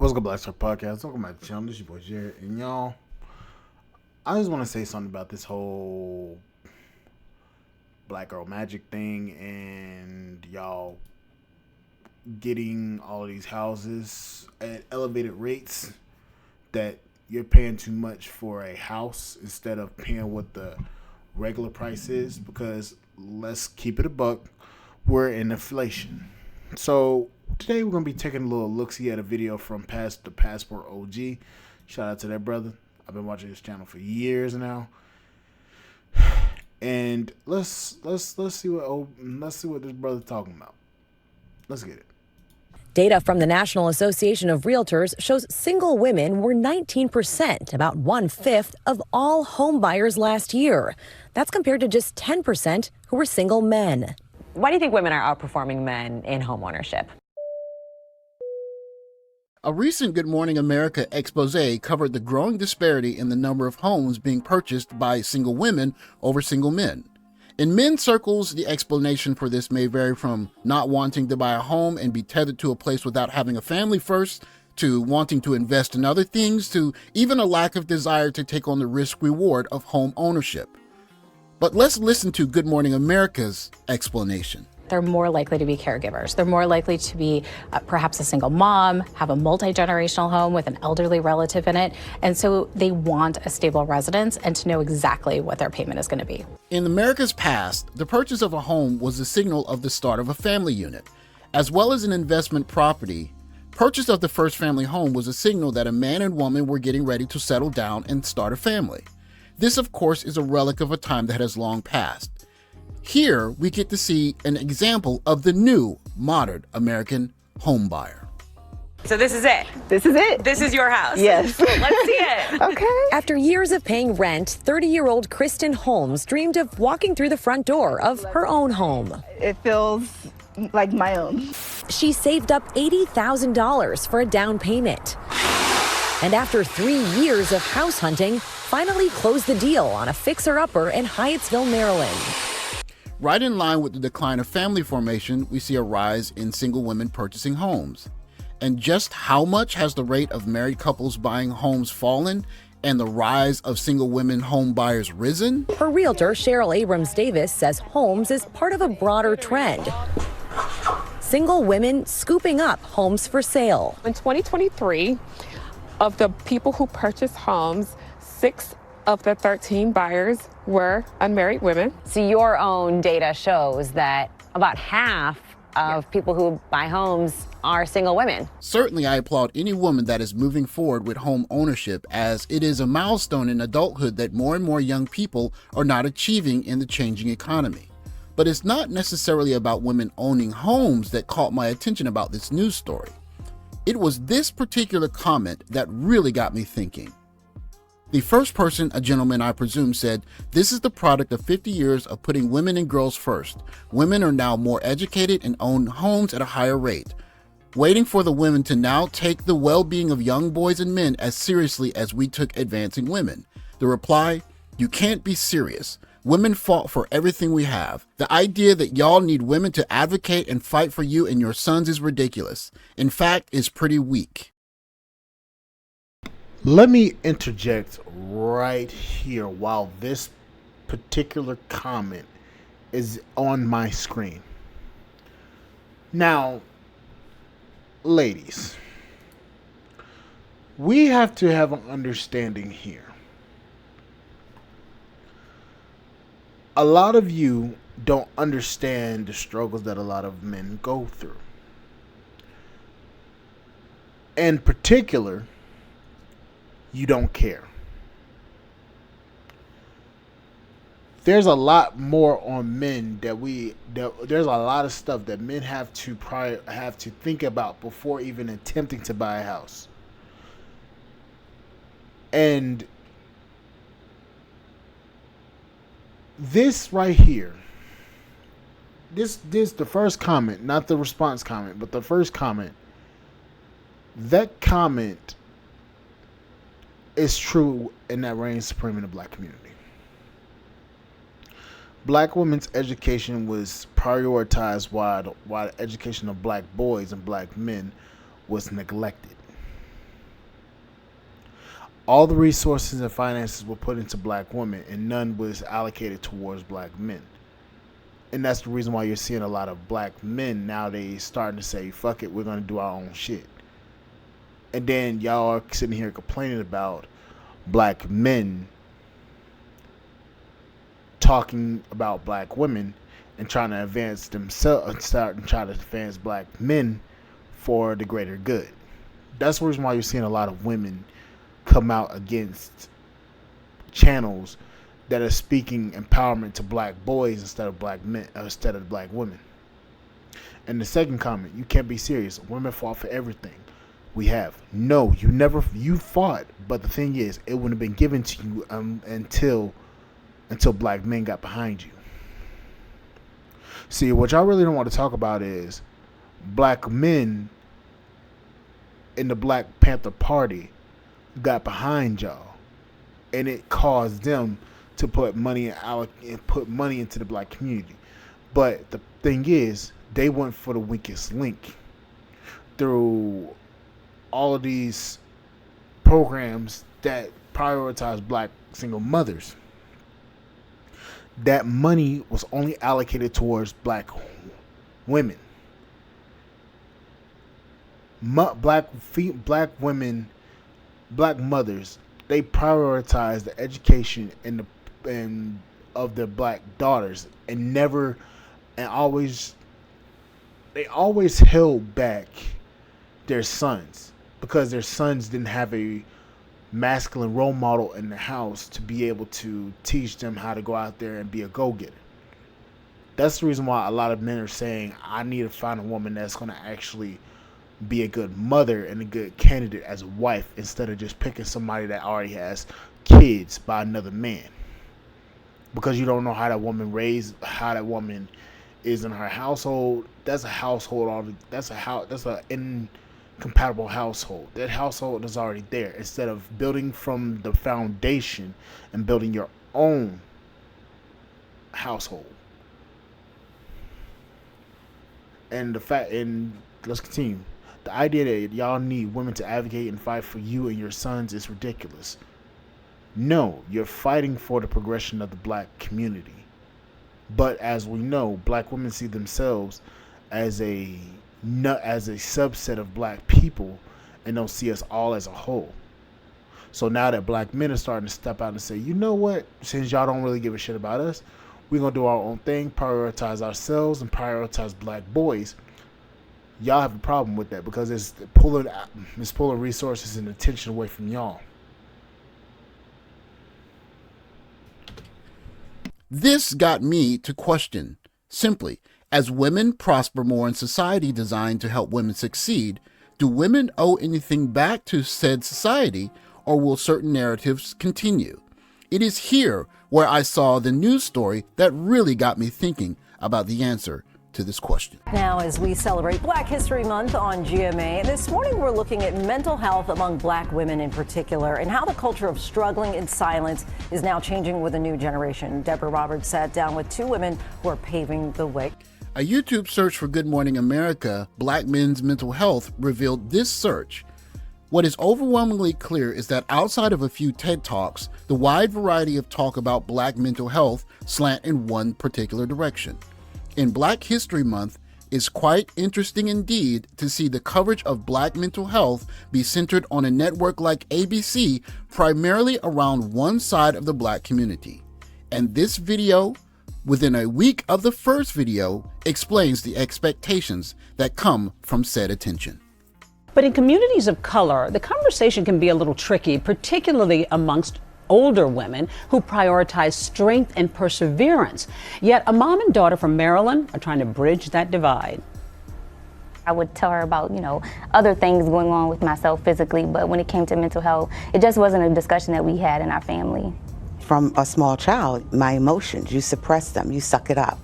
What's good, Black Star Podcast? Welcome back to the channel. This is your boy Jared, and y'all, I just want to say something about this whole Black Girl Magic thing, and y'all getting all of these houses at elevated rates that you're paying too much for a house instead of paying what the regular price is. Because let's keep it a buck, we're in inflation. So today we're gonna be taking a little look-see at a video from past the Passport OG. Shout out to that brother. I've been watching his channel for years now, and let's see what this brother's talking about. Let's get it. Data from the National Association of Realtors shows single women were 19%, about 1/5 of all home buyers last year. That's compared to just 10% who were single men. Why do you think women are outperforming men in home ownership? A recent Good Morning America expose covered the growing disparity in the number of homes being purchased by single women over single men. In men's circles, the explanation for this may vary from not wanting to buy a home and be tethered to a place without having a family first, to wanting to invest in other things, to even a lack of desire to take on the risk-reward of home ownership. But let's listen to Good Morning America's explanation. They're more likely to be caregivers. They're more likely to be perhaps a single mom, have a multi-generational home with an elderly relative in it. And so they want a stable residence and to know exactly what their payment is going to be. In America's past, the purchase of a home was the signal of the start of a family unit. As well as an investment property, purchase of the first family home was a signal that a man and woman were getting ready to settle down and start a family. This, of course, is a relic of a time that has long passed. Here, we get to see an example of the new, modern American home buyer. So this is it? This is it. This is your house? Yes. Let's see it. Okay. After years of paying rent, 30-year-old Kristen Holmes dreamed of walking through the front door of her own home. It feels like my own. She saved up $80,000 for a down payment. And after 3 years of house hunting, finally closed the deal on a fixer-upper in Hyattsville, Maryland. Right in line with the decline of family formation, we see a rise in single women purchasing homes. And just how much has the rate of married couples buying homes fallen and the rise of single women home buyers risen? Her realtor, Cheryl Abrams Davis, says homes is part of a broader trend. Single women scooping up homes for sale. In 2023, of the people who purchased homes, 6 of the 13 buyers were unmarried women. So your own data shows that about half of people who buy homes are single women. Certainly, I applaud any woman that is moving forward with home ownership, as it is a milestone in adulthood that more and more young people are not achieving in the changing economy. But it's not necessarily about women owning homes that caught my attention about this news story. It was this particular comment that really got me thinking. The first person, a gentleman I presume, said, "This is the product of 50 years of putting women and girls first. Women are now more educated and own homes at a higher rate. Waiting for the women to now take the well-being of young boys and men as seriously as we took advancing women." The reply, "You can't be serious. Women fought for everything we have. The idea that y'all need women to advocate and fight for you and your sons is ridiculous. In fact, it's pretty weak." Let me interject right here while this particular comment is on my screen. Now, ladies, we have to have an understanding here. A lot of you don't understand the struggles that a lot of men go through. In particular, you don't care. There's a lot more on men there's a lot of stuff that men have to think about before even attempting to buy a house. And this right here, this the first comment, not the response comment, but the first comment. That comment is true, and that reigns supreme in the black community. Black women's education was prioritized while the education of black boys and black men was neglected. all the resources and finances were put into black women and none was allocated towards black men. And that's the reason why you're seeing a lot of black men nowadays starting to say, fuck it, we're going to do our own shit. And then y'all are sitting here complaining about black men talking about black women and trying to advance themselves and trying to advance black men for the greater good. That's the reason why you're seeing a lot of women come out against channels that are speaking empowerment to black boys instead of black men, instead of black women. And the second comment, you can't be serious. Women fought for everything. We have. No, you fought, but the thing is, it wouldn't have been given to you until black men got behind you. See, what y'all really don't want to talk about is black men in the Black Panther Party got behind y'all, and it caused them to put money into the black community. But the thing is, they went for the weakest link through all of these programs that prioritize black single mothers. That money was only allocated towards black women. Black women, black mothers, they prioritize the education of their black daughters, and they always held back their sons because their sons didn't have a masculine role model in the house to be able to teach them how to go out there and be a go-getter. That's the reason why a lot of men are saying, I need to find a woman that's going to actually be a good mother and a good candidate as a wife, instead of just picking somebody that already has kids by another man. Because you don't know how that woman is in her household. That's a household. That's an incompatible household. That household is already there. Instead of building from the foundation and building your own household. And let's continue. The idea that y'all need women to advocate and fight for you and your sons is ridiculous. No, you're fighting for the progression of the black community. But as we know, black women see themselves as a subset of black people and don't see us all as a whole. So now that black men are starting to step out and say, you know what, since y'all don't really give a shit about us, we're going to do our own thing, prioritize ourselves and prioritize black boys. Y'all have a problem with that because it's pulling resources and attention away from y'all. This got me to question, simply, as women prosper more in society designed to help women succeed, do women owe anything back to said society, or will certain narratives continue? It is here where I saw the news story that really got me thinking about the answer to this question. Now, as we celebrate Black History Month on GMA, this morning we're looking at mental health among black women in particular and how the culture of struggling in silence is now changing with a new generation. Deborah Roberts sat down with two women who are paving the way. A YouTube search for Good Morning America, Black Men's Mental Health, revealed this search. What is overwhelmingly clear is that outside of a few TED Talks, the wide variety of talk about black mental health slant in one particular direction. In Black History Month, it's quite interesting indeed to see the coverage of black mental health be centered on a network like ABC, primarily around one side of the black community. And this video, within a week of the first video, explains the expectations that come from said attention. But in communities of color, the conversation can be a little tricky, particularly amongst older women who prioritize strength and perseverance. Yet a mom and daughter from Maryland are trying to bridge that divide. I would tell her about, other things going on with myself physically, but when it came to mental health, it just wasn't a discussion that we had in our family. From a small child, my emotions, you suppress them, you suck it up,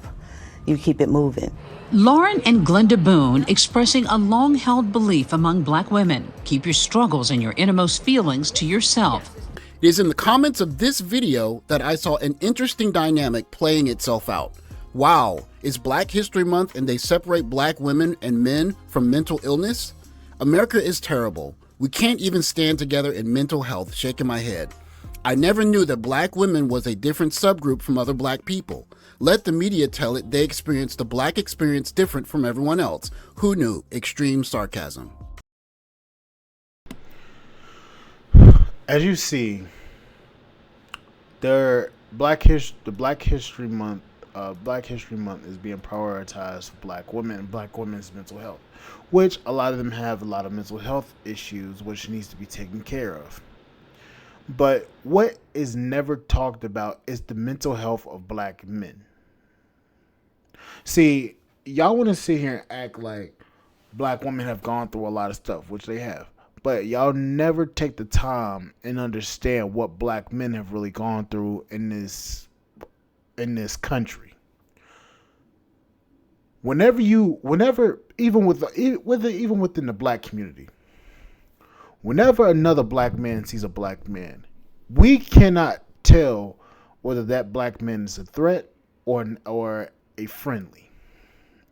you keep it moving. Lauren and Glenda Boone expressing a long-held belief among black women. Keep your struggles and your innermost feelings to yourself. It is in the comments of this video that I saw an interesting dynamic playing itself out. Wow, it's Black History Month and they separate black women and men from mental illness? America is terrible. We can't even stand together in mental health, shaking my head. I never knew that black women was a different subgroup from other black people. Let the media tell it they experienced the black experience different from everyone else. Who knew? Extreme sarcasm. As you see, the Black History Month is being prioritized for black women and black women's mental health, which a lot of them have a lot of mental health issues which needs to be taken care of. But what is never talked about is the mental health of black men. See, y'all want to sit here and act like black women have gone through a lot of stuff, which they have. But y'all never take the time and understand what black men have really gone through in this country. Even within the black community, whenever another black man sees a black man, we cannot tell whether that black man is a threat or a friendly.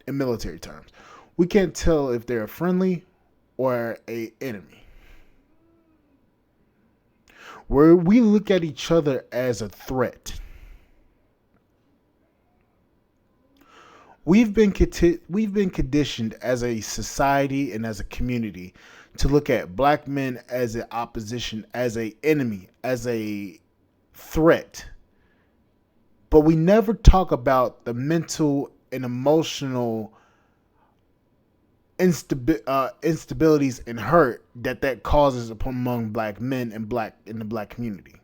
In military terms, we can't tell if they're a friendly or a enemy. Where we look at each other as a threat. We've been conditioned as a society and as a community to look at black men as an opposition, as an enemy, as a threat. But we never talk about the mental and emotional instabilities and hurt that causes among black men and in the black community.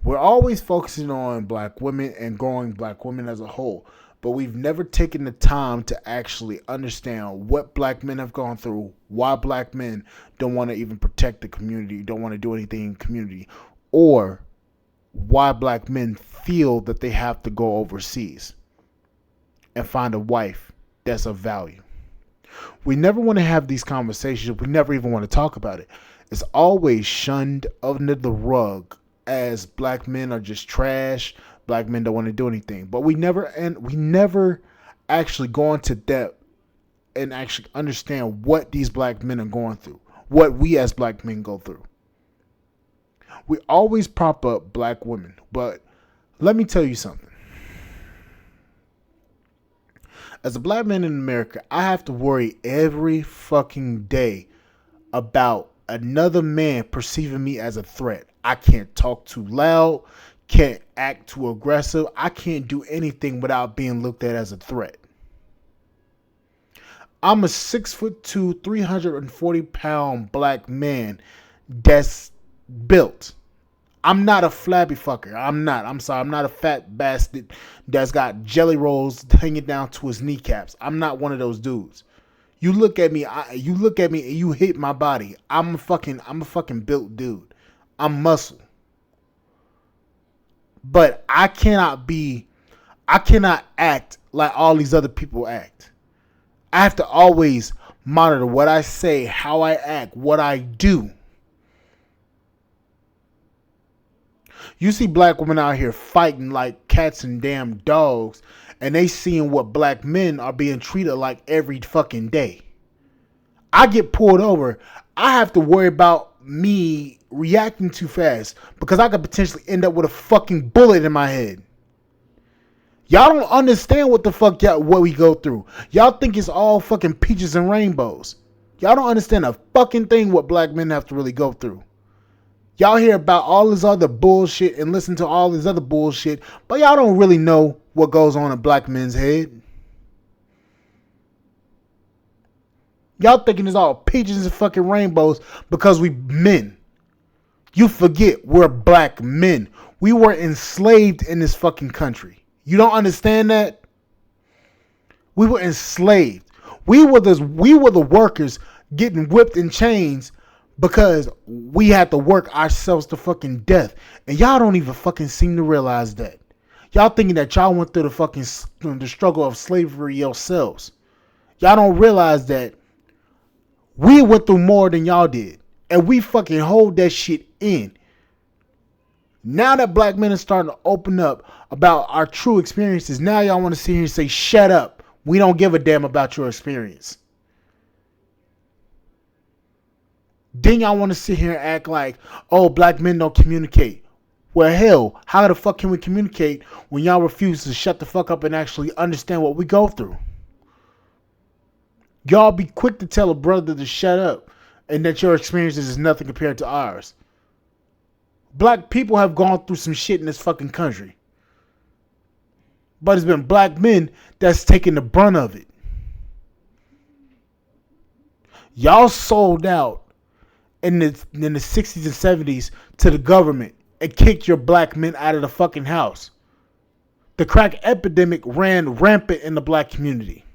We're always focusing on black women and growing black women as a whole, but we've never taken the time to actually understand what black men have gone through, why black men don't want to even protect the community, don't want to do anything in the community, or why black men feel that they have to go overseas and find a wife that's of value. We never want to have these conversations. We never even want to talk about it. It's always shunned under the rug as black men are just trash. Black men don't want to do anything. But we never actually go into depth and actually understand what these black men are going through, what we as black men go through. We always prop up black women, but let me tell you something. As a black man in America, I have to worry every fucking day about another man perceiving me as a threat. I can't talk too loud, can't act too aggressive. I can't do anything without being looked at as a threat. I'm a 6'2", 340-pound black man that's built. I'm not a flabby fucker. I'm sorry. I'm not a fat bastard that's got jelly rolls hanging down to his kneecaps. I'm not one of those dudes. You look at me and you hit my body. I'm a fucking built dude. I'm muscle. But I cannot act like all these other people act. I have to always monitor what I say, how I act, what I do. You see black women out here fighting like cats and damn dogs, and they seeing what black men are being treated like every fucking day. I get pulled over. I have to worry about me reacting too fast because I could potentially end up with a fucking bullet in my head. Y'all don't understand what the fuck what we go through. Y'all think it's all fucking peaches and rainbows. Y'all don't understand a fucking thing what black men have to really go through. Y'all hear about all this other bullshit and listen to all this other bullshit, but y'all don't really know what goes on in black men's head. Y'all thinking it's all peaches and fucking rainbows because we men. You forget we're black men. We were enslaved in this fucking country. You don't understand that? We were enslaved. We were the workers getting whipped in chains because we had to work ourselves to fucking death. And y'all don't even fucking seem to realize that. Y'all thinking that y'all went through the struggle of slavery yourselves. Y'all don't realize that we went through more than y'all did. And we fucking hold that shit in. Now that black men are starting to open up about our true experiences, now y'all want to sit here and say, shut up. We don't give a damn about your experience. Then y'all want to sit here and act like, oh, black men don't communicate. Well, hell, how the fuck can we communicate when y'all refuse to shut the fuck up and actually understand what we go through? Y'all be quick to tell a brother to shut up and that your experiences is nothing compared to ours. Black people have gone through some shit in this fucking country. But it's been black men that's taking the brunt of it. Y'all sold out in the 60s and 70s to the government and kicked your black men out of the fucking house. The crack epidemic ran rampant in the black community.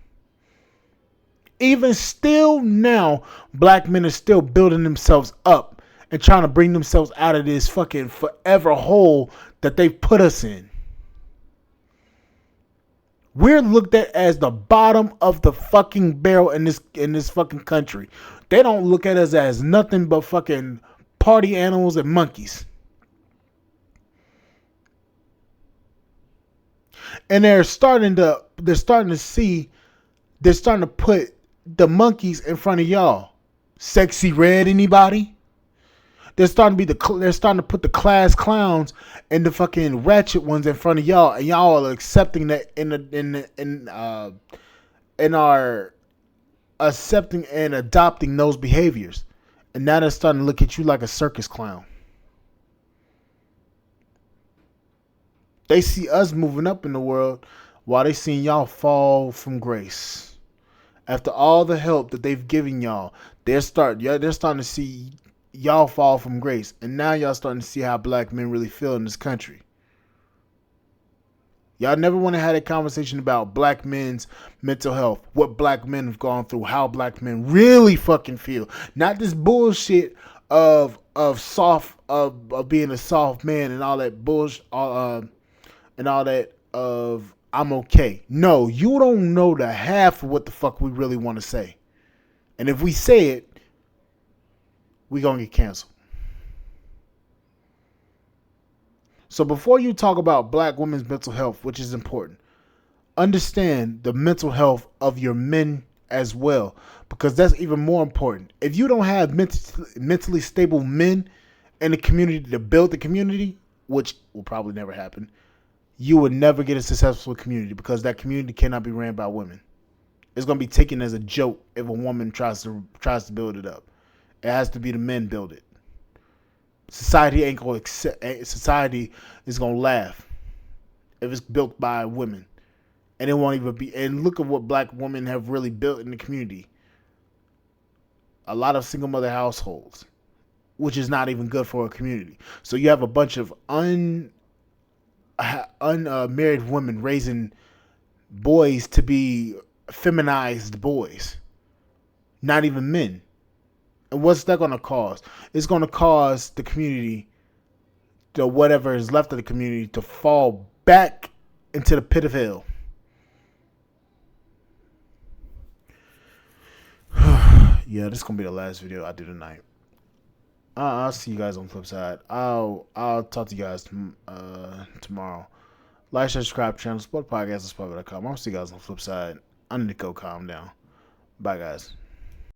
Even still now, black men are still building themselves up and trying to bring themselves out of this fucking forever hole that they've put us in. We're looked at as the bottom of the fucking barrel in this fucking country. They don't look at us as nothing but fucking party animals and monkeys. And they're starting to put the monkeys in front of y'all. Sexy Red, anybody? They're starting to put the class clowns and the fucking ratchet ones in front of y'all, and y'all are accepting that and are accepting and adopting those behaviors. And now they're starting to look at you like a circus clown. They see us moving up in the world while they seeing y'all fall from grace. After all the help that they've given y'all, they're starting to see y'all fall from grace. And now y'all starting to see how black men really feel in this country. Y'all never want to have a conversation about black men's mental health, what black men have gone through, how black men really fucking feel. Not this bullshit of being a soft man and all that bullshit, and all that of I'm okay. No, you don't know the half of what the fuck we really want to say. And if we say it, we gonna get canceled. So before you talk about black women's mental health, which is important, understand the mental health of your men as well, because that's even more important. If you don't have mentally stable men in the community to build the community, which will probably never happen, you will never get a successful community, because that community cannot be ran by women. It's going to be taken as a joke if a woman tries to build it up. It has to be the men build it. Society ain't going to accept. Society is going to laugh if it's built by women, and it won't even be. And look at what black women have really built in the community. A lot of single mother households, which is not even good for a community. So you have a bunch of unmarried women raising boys to be feminized boys, not even men. And what's that going to cause? It's going to cause the community, the whatever is left of the community, to fall back into the pit of hell. Yeah, this is going to be the last video I do tonight. I'll see you guys on the flip side. I'll talk to you guys tomorrow. Like, share, subscribe, channel, support podcast, and support.com. I'll see you guys on the flip side. I need to go calm down. Bye, guys.